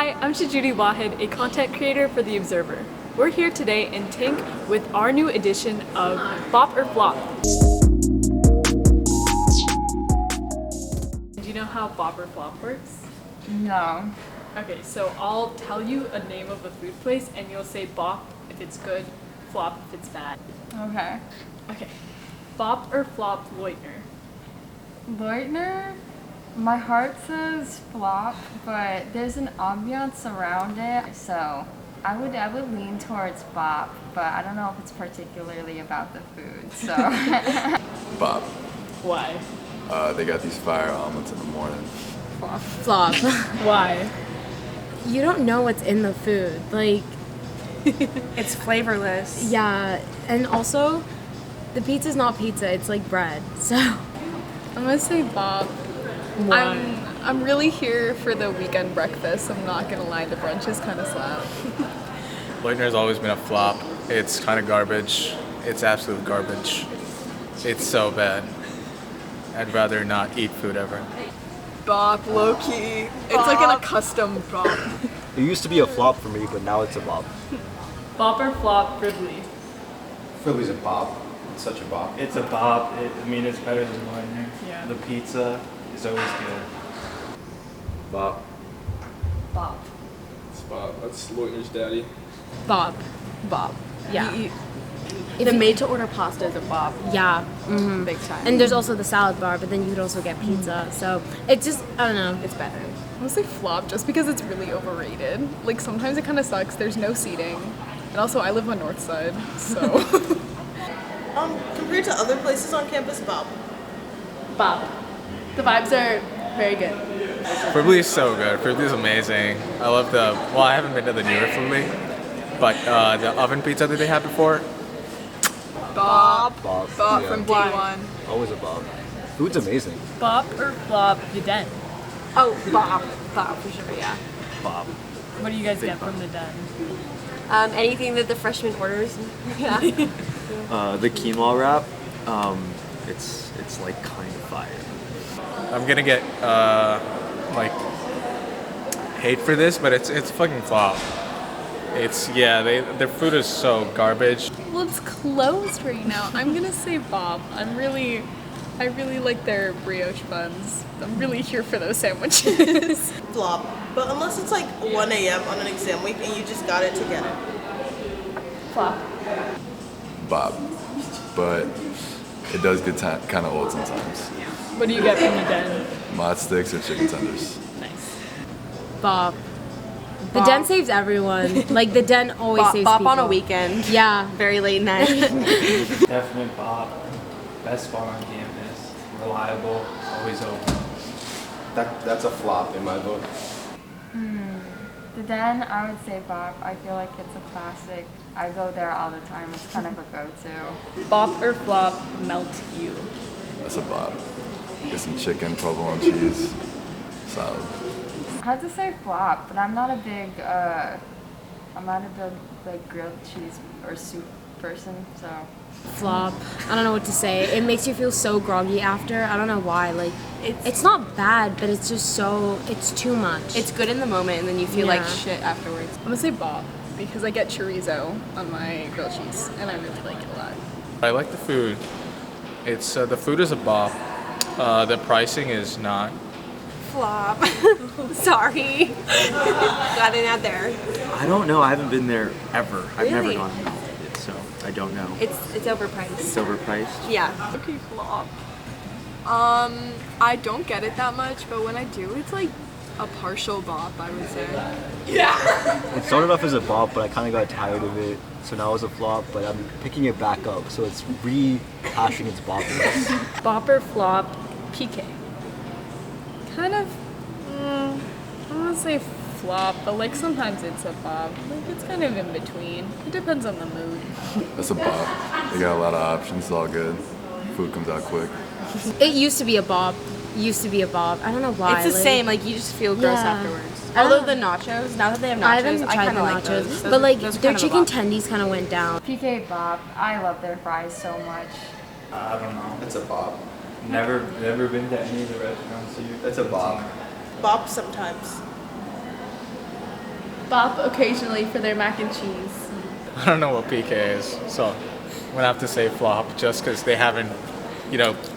Hi, I'm Shejuti Wahed, a content creator for The Observer. We're here today in Tink with our new edition of Bop or Flop. Do you know how Bop or Flop works? No. Okay, so I'll tell you a name of a food place and you'll say bop if it's good, flop if it's bad. Okay. Okay, bop or flop Leutner? Leutner? My heart says flop, but there's an ambiance around it, so I would lean towards bop, but I don't know if it's particularly about the food, so. Bop. Why? They got these fire omelets in the morning. Flop. Why? You don't know what's in the food. Like, It's flavorless. yeah, and also, the pizza's not pizza, it's like bread, so. I'm gonna say Bob. Why? I'm really here for the weekend breakfast. I'm not gonna lie, the brunch is kind of slap. Leutner's always been a flop. It's kind of garbage. It's absolute garbage. It's so bad. I'd rather not eat food ever. Bob, low key. It's like an accustomed Bob. It used to be a flop for me, but now it's a bop. Bop or flop Fribley? Fribley's a bop. It's such a bop. It's a bop. It's better than Leutner. Yeah. The pizza is always good. Bop. Bop. It's Bob. That's Leutner's daddy. Bob. Bob. Yeah. The made-to-order pasta is a bop. Yeah. Mm-hmm. Big time. And there's also the salad bar, but then you could also get pizza, so it's just, I don't know. It's better. I'm gonna say flop just because it's really overrated. Like sometimes it kind of sucks. There's no seating, and also I live on North Side, so. Compared to other places on campus, Bob. Bob. The vibes are very good. Fribley is so good. Fribley is amazing. I love I haven't been to the newer Fribley, but the oven pizza that they had before. Bob. Bob. Bob Yeah. from day one. Always a bop. Food's amazing. Bop or flop the den? Oh, Bob. Bob for sure, yeah. Bop. What do you guys get from the den? Anything that the freshman orders. Yeah. The quinoa wrap, it's like kind of fire. I'm gonna get hate for this, but it's fucking flop. Their food is so garbage. Well, it's closed right now. I'm gonna say Bob. I really like their brioche buns. I'm really here for those sandwiches. Flop. But unless it's like 1 a.m. on an exam week and you just got it to get it. Flop. Bop. But it does get kind of old sometimes. What do you get from the den? Mod sticks or chicken tenders. Nice. Bob. The den saves everyone. Like, the den always saves Bop people. on a weekend. Yeah. Very late night. Definite bop. Best bar on campus. Reliable. Always open. That's a flop in my book. The den, I would say bop. I feel like it's a classic. I go there all the time. It's kind of a go-to. Bop or flop melt you? That's a bop. Get some chicken, provolone cheese, salad. I have to say flop, but I'm not a big like grilled cheese or soup person, so. Flop. I don't know what to say. It makes you feel so groggy after. I don't know why. Like, it's not bad, but it's just it's too much. It's good in the moment, and then you feel like Yeah. shit afterwards. I'm gonna say Bob because I get chorizo on my grilled cheese, and I really like it a lot. I like the food. It's the food is a bop. The pricing is not. Flop. Sorry. Got it out there. I don't know. I haven't been there ever. I've never Really? gone to it, so I don't know. It's overpriced. It's overpriced. Yeah. Okay, flop. I don't get it that much, but when I do, it's like a partial bop, I would say. It started off as a bop, but I kind of got tired of it, so now it's a flop. But I'm picking it back up, so it's rehashing its bopness. Bop or flop PK? Kind of, I want to say flop, but like sometimes it's a bop. Like it's kind of in between. It depends on the mood. That's a bop. They got a lot of options. It's all good. Food comes out quick. It used to be a Bob. I don't know why. It's the same. Like you just feel gross Yeah. afterwards. I Although don't- the nachos, now that they have nachos, I haven't tried kind the of like nachos, those. but like those are their kind of a chicken bop. tendies kind of went down. PK bop. I love their fries so much. I don't know. That's a bop. Never been to any of the restaurants here. That's a bop. Bop sometimes. bop occasionally for their mac and cheese. I don't know what PK is, so I'm gonna have to say flop just because they haven't,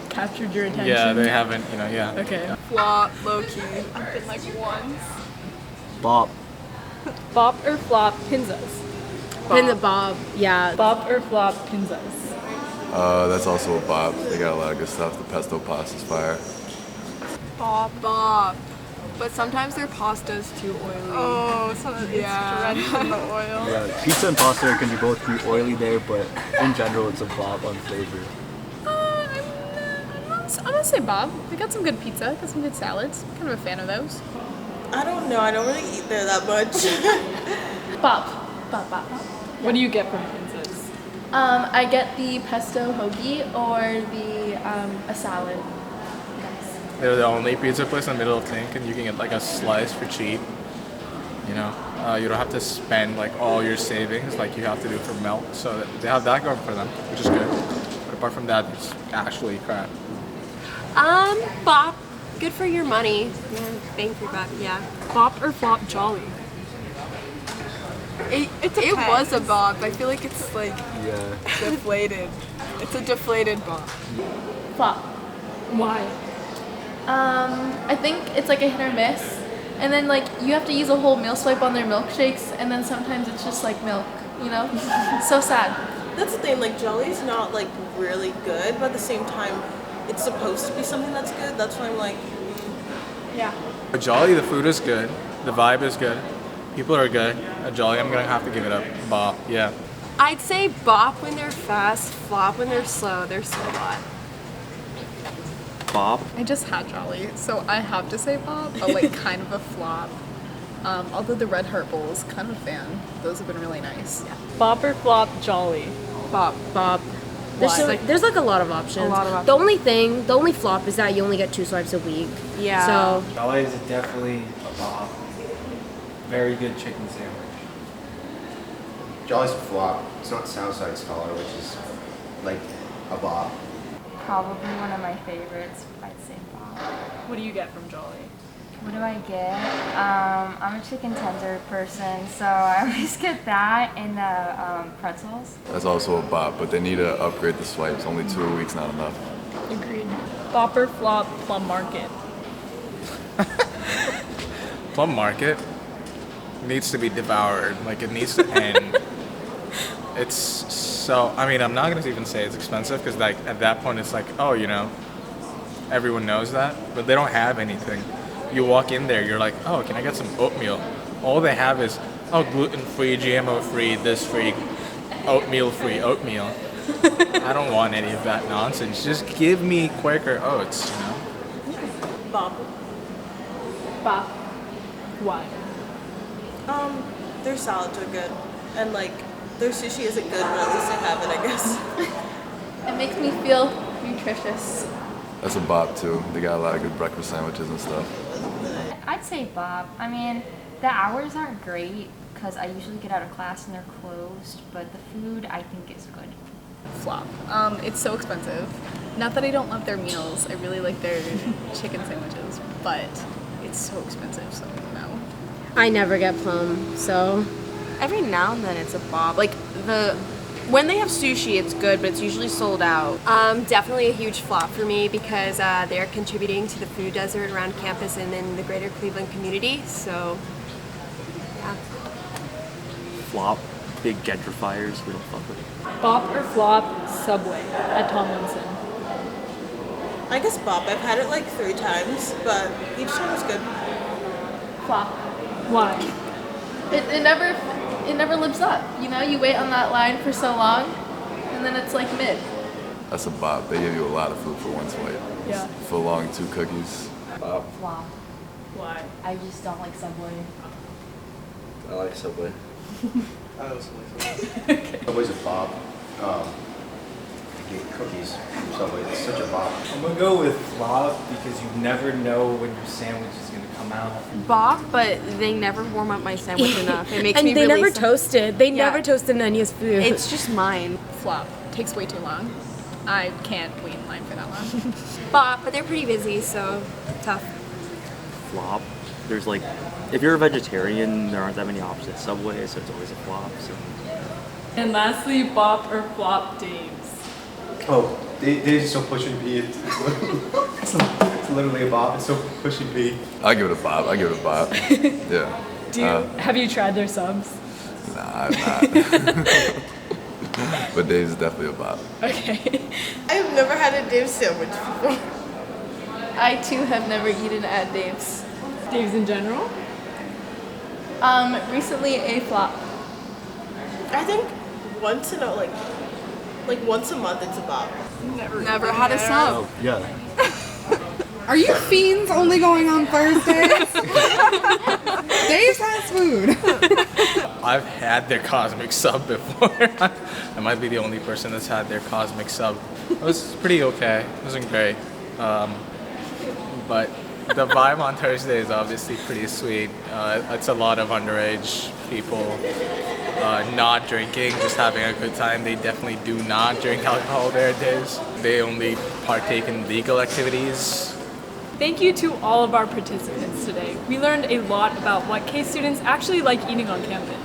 Captured your attention. yeah, they haven't, yeah. Okay. Flop, low key. I've been like once. Bop. Bop or flop pinzas? Pin the bob, yeah. Bop or flop pinzas? That's also a bop. They got a lot of good stuff. The pesto pasta's fire. Bop. But sometimes their pasta's too oily. Oh, it's drenched in the oil. Yeah, pizza and pasta can both be oily there, but in general, it's a bop on flavor. I'm gonna say Bob. They got some good pizza, got some good salads. Kind of a fan of those. I don't know. I don't really eat there that much. Bop. Bop, bop, bop. What do you get from pinzas? I get the pesto hoagie or the a salad. They're the only pizza place in the middle of Tink, and you can get like a slice for cheap. You don't have to spend like all your savings like you have to do for Melt. So they have that going for them, which is good. But apart from that, it's actually crap. Bop. Good for your money. Yeah, bang for your buck, yeah. Bop or flop Jolly? It was a bop. I feel like it's like deflated. It's a deflated bop. Flop. Why? I think it's like a hit or miss. And then like you have to use a whole meal swipe on their milkshakes, and then sometimes it's just like milk, So sad. That's the thing, like Jolly's not like really good, but at the same time, it's supposed to be something that's good. That's why I'm like, yeah. At Jolly, the food is good, the vibe is good, people are good. At Jolly, I'm gonna have to give it up. Bop, yeah. I'd say bop when they're fast, flop when they're slow. They're slow bot. Bop. I just had Jolly, so I have to say Bob, but like kind of a flop. Although the Red Heart Bowls, kind of a fan. Those have been really nice. Yeah. Bop or flop Jolly? Bop. Bob. There's like a lot of options. A lot of options. The only flop is that you only get 2 swipes a week. Yeah. So Jolly is definitely a bop. Very good chicken sandwich. Jolly's a flop. It's not Southside Scholar, which is like a bop. Probably one of my favorites. I'd say bop. What do you get from Jolly? What do I get? I'm a chicken tender person, so I always get that and the pretzels. That's also a bop, but they need to upgrade the swipes. Only 2 a week's not enough. Agreed. Bop or flop Plum Market? Plum Market needs to be devoured. Like, it needs to end. It's so, I'm not going to even say it's expensive because like at that point it's like, everyone knows that, but they don't have anything. You walk in there, you're like, oh, can I get some oatmeal? All they have is, gluten-free, GMO-free, this free, oatmeal-free oatmeal. I don't want any of that nonsense. Just give me Quaker oats, bop. Bop. Why? Their salads are good, and like their sushi isn't good, but at least I have it, I guess. It makes me feel nutritious. That's a bop too. They got a lot of good breakfast sandwiches and stuff. I'd say bop. The hours aren't great because I usually get out of class and they're closed, but the food I think is good. Flop. It's so expensive. Not that I don't love their meals. I really like their chicken sandwiches, but it's so expensive, so no. I never get Plum, so Every now and then it's a bop. Like when they have sushi, it's good, but it's usually sold out. Definitely a huge flop for me because they're contributing to the food desert around campus and in the greater Cleveland community. So, yeah. Flop. Big gentrifiers. We don't fuck with it. Bop or flop Subway at Tomlinson? I guess bop. I've had it like 3 times, but each time was good. Flop. Why? It never lives up. You wait on that line for so long, and then it's like mid. That's a bop. They give you a lot of food for one swipe. Yeah. For long 2 cookies. Bop. Flop. Why? I just don't like Subway. I like Subway. I also like Subway. Subway's a bop. Get cookies from Subway. It's such a bop. I'm gonna go with flop because you never know when your sandwich is gonna come out. Bop, but they never warm up my sandwich enough. It makes and me they really never toast it. They Yeah. never toasted Nanya's food. It's just mine. Flop. Takes way too long. I can't wait in line for that long. Bop, but they're pretty busy, so tough. Flop. There's like if you're a vegetarian, there aren't that many options at Subway, so it's always a flop. So. And lastly, bop or flop Dave's. Oh, Dave's is so pushing P. It's literally a bop. It's so pushing P. I give it a bop. Yeah. Have you tried their subs? Nah, I've not. But Dave's is definitely a bop. Okay. I've never had a Dave's sandwich before. I too have never eaten at Dave's. Dave's in general? Recently a flop. I think once in a like once a month it's a bop. Never had a sub. Oh, yeah. Are you fiends only going on Thursdays? Dave's has food. I've had their cosmic sub before. I might be the only person that's had their cosmic sub. It was pretty okay. It wasn't great. But the vibe on Thursday is obviously pretty sweet. It's a lot of underage people not drinking, just having a good time. They definitely do not drink alcohol there at Dave's. They only partake in legal activities. Thank you to all of our participants today. We learned a lot about what K students actually like eating on campus.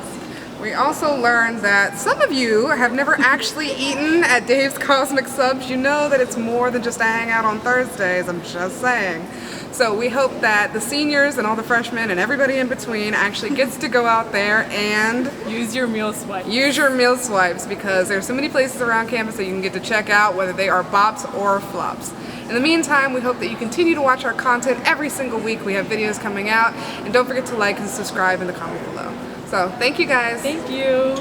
We also learned that some of you have never actually eaten at Dave's Cosmic Subs. You know that it's more than just a hangout on Thursdays, I'm just saying. So we hope that the seniors and all the freshmen and everybody in between actually gets to go out there and use your meal swipes. Use your meal swipes, because there's so many places around campus that you can get to check out, whether they are bops or flops. In the meantime, we hope that you continue to watch our content every single week. We have videos coming out, and don't forget to like and subscribe in the comment below. So thank you guys. Thank you.